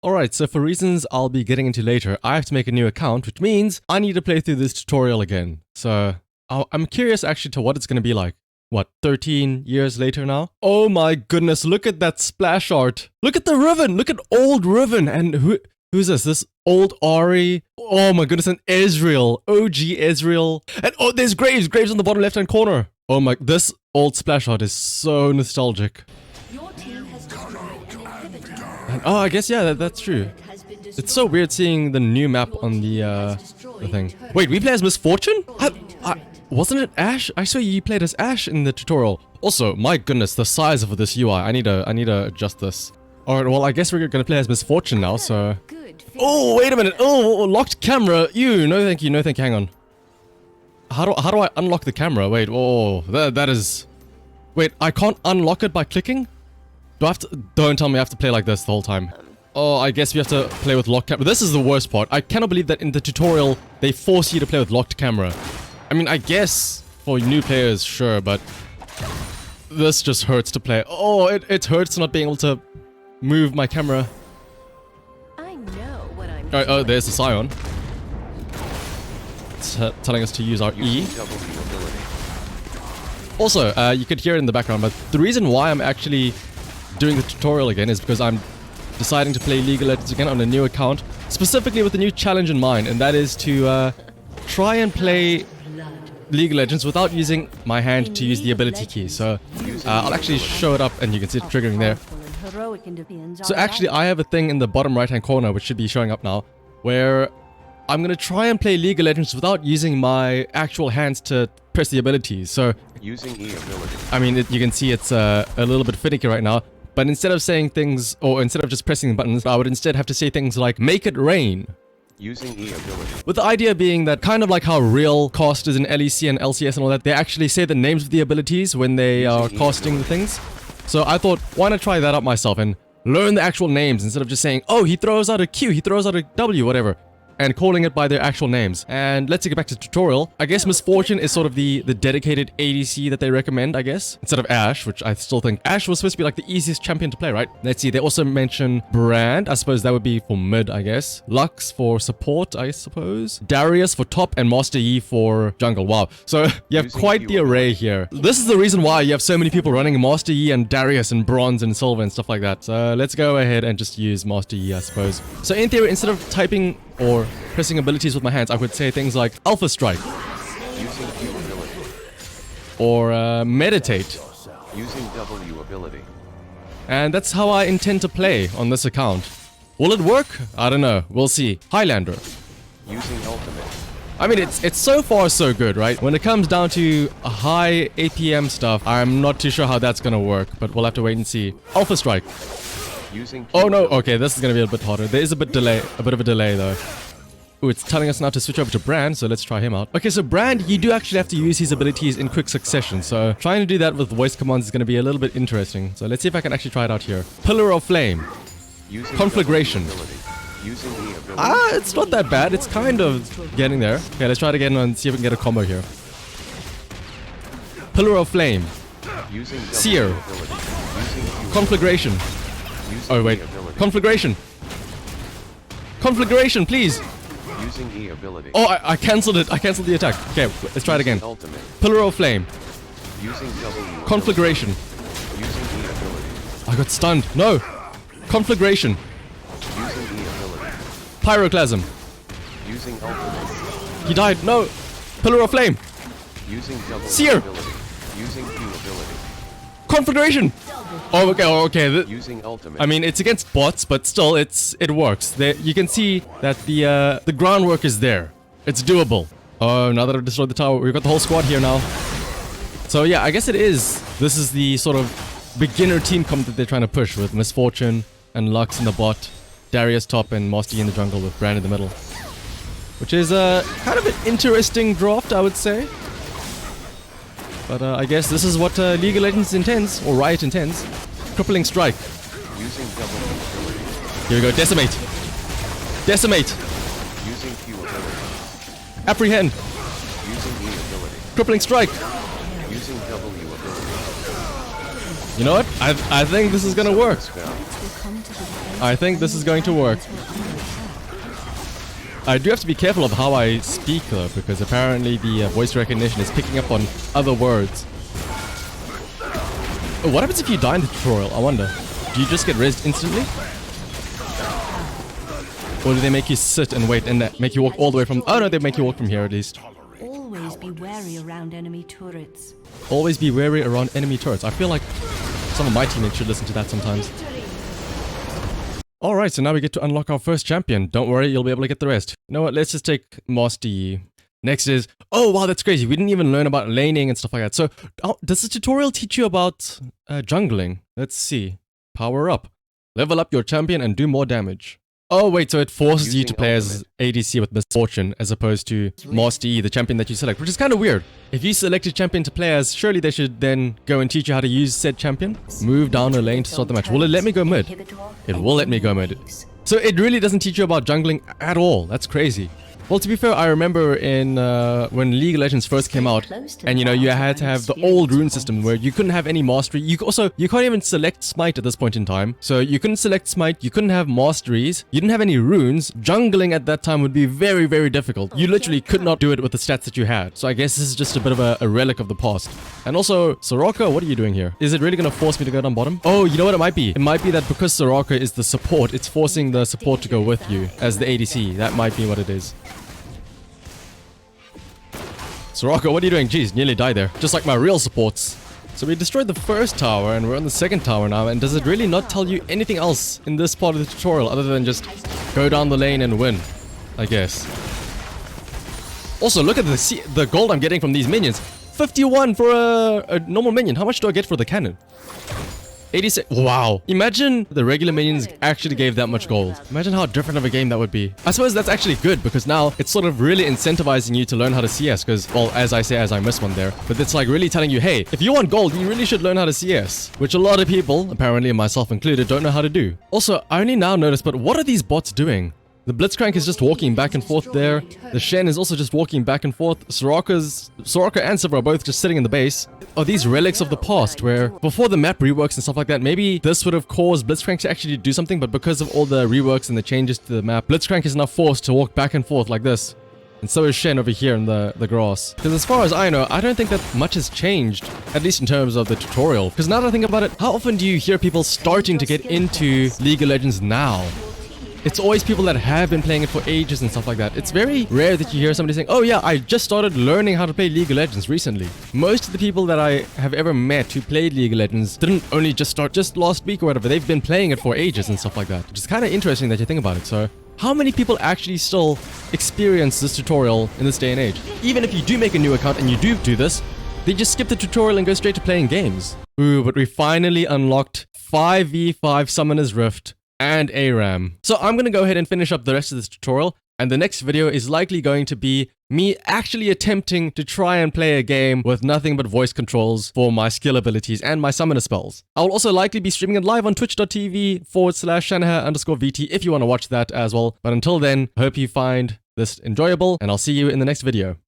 Alright, so for reasons I'll be getting into later, I have to make a new account, which means I need to play through this tutorial again. So I'm curious actually to what it's going to be like. What, 13 years later now? Oh my goodness, look at that splash art. Look at the Riven, look at old Riven. And who's this? This old Ahri. Oh my goodness, and Ezreal. OG Ezreal. And oh, there's Graves. Graves on the bottom left-hand corner. Oh my, this old splash art is so nostalgic. Your team has destroyed an inhibitor. And, oh, I guess, yeah, that's true. It's so weird seeing the new map on the thing. Wait, we play as Miss Fortune? Wasn't it Ashe? I saw you played as Ashe in the tutorial. Also, my goodness, the size of this UI. I need to adjust this. Alright, well, I guess we're gonna play as Miss Fortune now, so... Oh, wait a minute. Oh, locked camera. No thank you, no thank you. Hang on. How do I unlock the camera? Wait, oh, that is... Wait, I can't unlock it by clicking? Do I have to... Don't tell me I have to play like this the whole time. Oh, I guess we have to play with locked camera. This is the worst part. I cannot believe that in the tutorial, they force you to play with locked camera. I mean, I guess for new players, sure, but... This just hurts to play. Oh, it hurts not being able to move my camera. I know what I'm Alright, oh, there's the Scion. It's telling us to use our E. Also, you could hear it in the background, but the reason why I'm actually doing the tutorial again is because I'm deciding to play League of Legends again on a new account, specifically with a new challenge in mind, and that is to try and play League of Legends without using my hand to use the ability key. So I'll actually show it up and you can see it triggering there. So actually I have a thing in the bottom right hand corner which should be showing up now where I'm going to try and play League of Legends without using my actual hands to press the abilities. So using E ability. I mean you can see it's a little bit finicky right now, but instead of saying things, or instead of just pressing the buttons, I would instead have to say things like make it rain. Using E ability. With the idea being that kind of like how real casters in LEC and LCS and all that, they actually say the names of the abilities when they are casting the things. So I thought, why not try that out myself and learn the actual names instead of just saying, oh, he throws out a Q, he throws out a W, whatever, and calling it by their actual names. And let's get back to the tutorial. I guess Miss Fortune is sort of the dedicated ADC that they recommend, I guess, instead of Ashe, which I still think Ashe was supposed to be like the easiest champion to play, right? Let's see, they also mention Brand. I suppose that would be for mid, I guess. Lux for support, I suppose. Darius for top, and Master Yi for jungle. Wow. So you have quite the array here. This is the reason why you have so many people running Master Yi and Darius and Bronze and Silver and stuff like that. So let's go ahead and just use Master Yi, I suppose. So in theory, instead of typing or pressing abilities with my hands, I would say things like Alpha Strike. Using Q ability. Or Meditate. Using W ability. And that's how I intend to play on this account. Will it work? I don't know. We'll see. Highlander. Using ultimate. I mean, it's so far so good, right? When it comes down to high APM stuff, I'm not too sure how that's gonna work, but we'll have to wait and see. Alpha Strike. Using Q Oh no, ability. okay, this is gonna be a bit harder. There is a bit of a delay though. Ooh, it's telling us now to switch over to Brand, so let's try him out. Okay, so Brand, you do actually have to use his abilities in quick succession, so trying to do that with voice commands is gonna be a little bit interesting. So let's see if I can actually try it out here. Pillar of Flame. Using Conflagration. W ability. Using E ability. Ah, it's not that bad. It's kind of getting there. Okay, let's try it again and see if we can get a combo here. Pillar of Flame. Using W Seer. ability. Using Q Conflagration. Using Oh, wait. E ability. Conflagration. Conflagration, please. Using E ability. Oh, I cancelled it. I cancelled the attack. Okay, let's try it again. Ultimate. Pillar of Flame. Using W ability. Conflagration. Using E ability. I got stunned. No. Conflagration. Using E ability. Pyroclasm. Using ultimate. He died. No. Pillar of Flame. Using W Seer. ability. Using Q ability. Conflagration. Oh, okay. Oh, okay. Using ultimate. I mean, it's against bots, but still, it works. You can see that the groundwork is there. It's doable. Oh, now that I've destroyed the tower, we've got the whole squad here now. So yeah, I guess it is. This is the sort of beginner team comp that they're trying to push with Miss Fortune and Lux in the bot, Darius top, and Master Yi in the jungle with Brand in the middle. Which is kind of an interesting draft, I would say. But I guess this is what League of Legends intends, or Riot intends. Crippling Strike. Using W ability. Here we go, Decimate. Decimate. Using Q ability. Apprehend. Using E ability. Crippling Strike. Using W ability. You know what? I think this is gonna work. I think this is going to work. I do have to be careful of how I speak though, because apparently the voice recognition is picking up on other words. Oh, what happens if you die in the tutorial? I wonder. Do you just get rezzed instantly? Or do they make you sit and wait and make you walk all the way from... Oh no, they make you walk from here at least. Always be wary around enemy turrets. Always be wary around enemy turrets. I feel like some of my teammates should listen to that sometimes. Alright, so now we get to unlock our first champion. Don't worry, you'll be able to get the rest. You know what, let's just take Master Yi. Next is... Oh wow, that's crazy. We didn't even learn about laning and stuff like that. So, does the tutorial teach you about jungling? Let's see. Power up. Level up your champion and do more damage. Oh wait, so it forces you to play as ADC with Misfortune as opposed to Master Yi, the champion that you select, which is kind of weird. If you select a champion to play as, surely they should then go and teach you how to use said champion. Move down a lane to start the match. Will it let me go mid? It will let me go mid. So it really doesn't teach you about jungling at all. That's crazy. Well, to be fair, I remember in when League of Legends first came out, and you know, you had to have the old rune system where you couldn't have any mastery. You can't even select smite at this point in time. So you couldn't select smite, you couldn't have masteries, you didn't have any runes. Jungling at that time would be very, very difficult. You literally could not do it with the stats that you had. So I guess this is just a bit of a relic of the past. And also, Soraka, what are you doing here? Is it really going to force me to go down bottom? Oh, you know what it might be? It might be that because Soraka is the support, it's forcing the support to go with you as the ADC. That might be what it is. Soraka, what are you doing? Jeez, nearly died there. Just like my real supports. So we destroyed the first tower and we're on the second tower now. And does it really not tell you anything else in this part of the tutorial other than just go down the lane and win? I guess. Also, look at the gold I'm getting from these minions. 51 for a normal minion. How much do I get for the cannon? 86. Wow. Imagine the regular minions actually gave that much gold. Imagine how different of a game that would be. I suppose that's actually good because now it's sort of really incentivizing you to learn how to CS because, well, as I missed one there. But it's like really telling you, hey, if you want gold, you really should learn how to CS. Which a lot of people, apparently myself included, don't know how to do. Also, I only now noticed, but what are these bots doing? The Blitzcrank is just walking back and forth there. The Shen is also just walking back and forth. Soraka and Sivir are both just sitting in the base. Are these relics of the past where before the map reworks and stuff like that, maybe this would have caused Blitzcrank to actually do something, but because of all the reworks and the changes to the map, Blitzcrank is now forced to walk back and forth like this. And so is Shen over here in the grass. Because as far as I know, I don't think that much has changed, at least in terms of the tutorial. Because now that I think about it, how often do you hear people starting to get into League of Legends now? It's always people that have been playing it for ages and stuff like that. It's very rare that you hear somebody saying, oh yeah, I just started learning how to play League of Legends recently. Most of the people that I have ever met who played League of Legends didn't only just start just last week or whatever. They've been playing it for ages and stuff like that. Which is kind of interesting that you think about it. So how many people actually still experience this tutorial in this day and age? Even if you do make a new account and you do this, they just skip the tutorial and go straight to playing games. Ooh, but we finally unlocked 5v5 Summoner's Rift and ARAM. So I'm going to go ahead and finish up the rest of this tutorial, and the next video is likely going to be me actually attempting to try and play a game with nothing but voice controls for my skill abilities and my summoner spells. I will also likely be streaming it live on twitch.tv/Shanahan_VT if you want to watch that as well. But until then, I hope you find this enjoyable, and I'll see you in the next video.